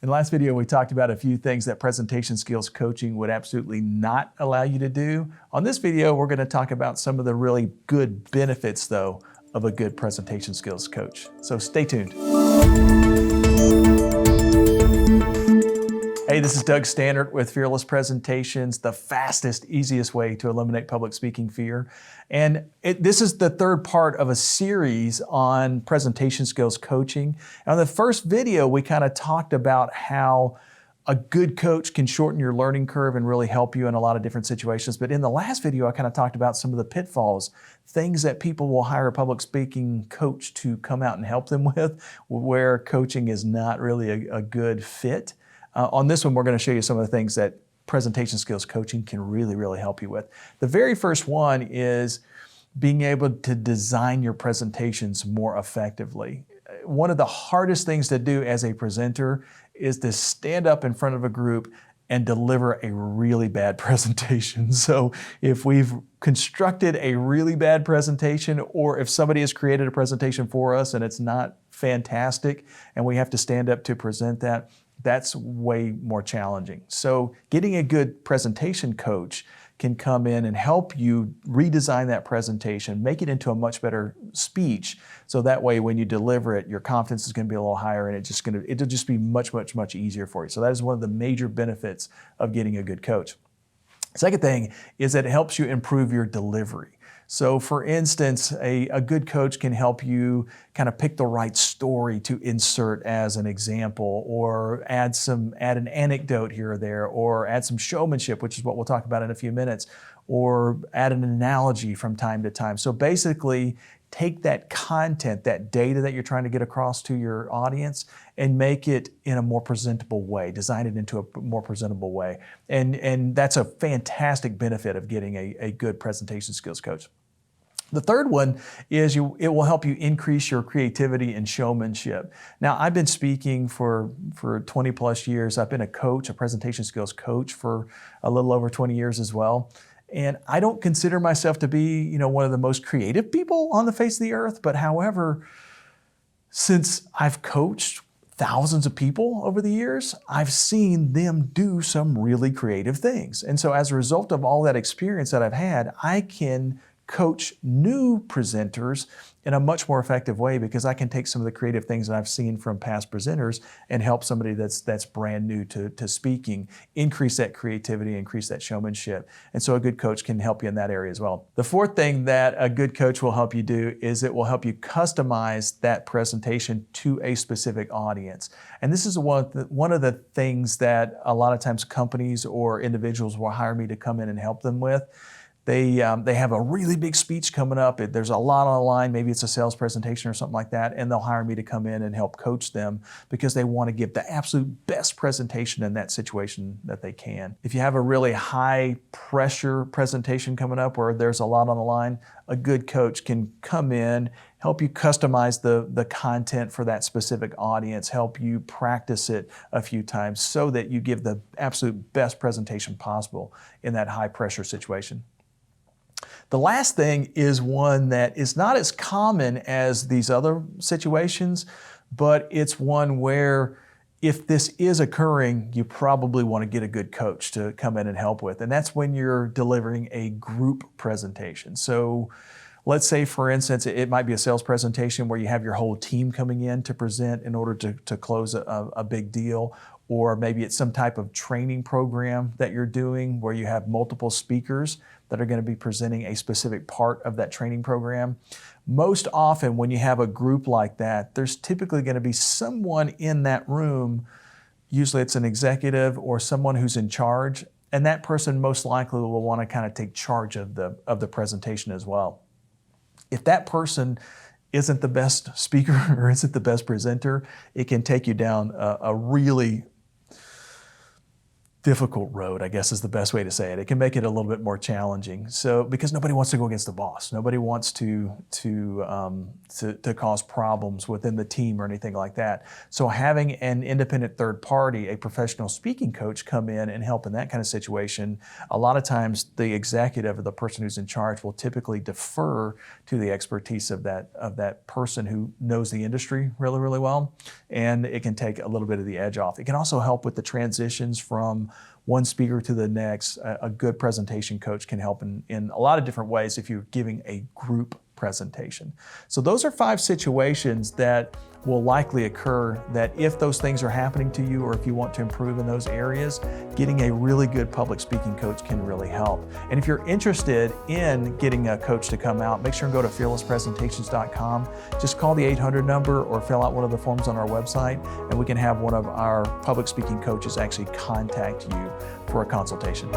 In the last video, we talked about a few things that presentation skills coaching would absolutely not allow you to do. On this video, we're going to talk about some of the really good benefits, though, of a good presentation skills coach. So stay tuned. Hey, this is Doug Stannard with Fearless Presentations, the fastest, easiest way to eliminate public speaking fear. And this is the third part of a series on presentation skills coaching. Now, in the first video, we kind of talked about how a good coach can shorten your learning curve and really help you in a lot of different situations. But in the last video, I kind of talked about some of the pitfalls, things that people will hire a public speaking coach to come out and help them with, where coaching is not really a good fit. On this one, we're going to show you some of the things that presentation skills coaching can really help you with. The very first one is being able to design your presentations more effectively. One of the hardest things to do as a presenter is to stand up in front of a group and deliver a really bad presentation. So if we've constructed a really bad presentation, or if somebody has created a presentation for us and it's not fantastic and we have to stand up to present that, that's way more challenging. So getting a good presentation coach can come in and help you redesign that presentation, make it into a much better speech. So that way, when you deliver it, your confidence is going to be a little higher, and it'll just be much easier for you. So that is one of the major benefits of getting a good coach. Second thing is that it helps you improve your delivery. So for instance, a good coach can help you kind of pick the right story to insert as an example, or add an anecdote here or there, or add some showmanship, which is what we'll talk about in a few minutes, or add an analogy from time to time. So basically, take that content, that data that you're trying to get across to your audience, and make it in a more presentable way, design it into a more presentable way. And that's a fantastic benefit of getting a good presentation skills coach. The third one is it will help you increase your creativity and showmanship. Now, I've been speaking for 20 plus years. I've been a coach, a presentation skills coach, for a little over 20 years as well. And I don't consider myself to be, one of the most creative people on the face of the earth. But however, since I've coached thousands of people over the years, I've seen them do some really creative things. And so as a result of all that experience that I've had, I can coach new presenters in a much more effective way, because I can take some of the creative things that I've seen from past presenters and help somebody that's brand new to speaking, increase that creativity, increase that showmanship. And so a good coach can help you in that area as well. The fourth thing that a good coach will help you do is it will help you customize that presentation to a specific audience. And this is one of the things that a lot of times companies or individuals will hire me to come in and help them with. They have a really big speech coming up. There's a lot on the line. Maybe it's a sales presentation or something like that, and they'll hire me to come in and help coach them because they want to give the absolute best presentation in that situation that they can. If you have a really high pressure presentation coming up where there's a lot on the line, a good coach can come in, help you customize the content for that specific audience, help you practice it a few times so that you give the absolute best presentation possible in that high pressure situation. The last thing is one that is not as common as these other situations, but it's one where if this is occurring, you probably want to get a good coach to come in and help with. And that's when you're delivering a group presentation. So let's say, for instance, it might be a sales presentation where you have your whole team coming in to present in order to close a big deal. Or maybe it's some type of training program that you're doing where you have multiple speakers that are going to be presenting a specific part of that training program. Most often when you have a group like that, there's typically going to be someone in that room, usually it's an executive or someone who's in charge, and that person most likely will want to kind of take charge of the presentation as well. If that person isn't the best speaker or isn't the best presenter, it can take you down a really difficult road, I guess is the best way to say it. It can make it a little bit more challenging. So because nobody wants to go against the boss, nobody wants to cause problems within the team or anything like that. So having an independent third party, a professional speaking coach, come in and help in that kind of situation, a lot of times the executive or the person who's in charge will typically defer to the expertise of that person who knows the industry really, really well, and it can take a little bit of the edge off. It can also help with the transitions from one speaker to the next. A good presentation coach can help in a lot of different ways if you're giving a group presentation. So those are 5 situations that will likely occur that if those things are happening to you or if you want to improve in those areas, getting a really good public speaking coach can really help. And if you're interested in getting a coach to come out, make sure and go to fearlesspresentations.com. Just call the 800 number or fill out one of the forms on our website, and we can have one of our public speaking coaches actually contact you for a consultation.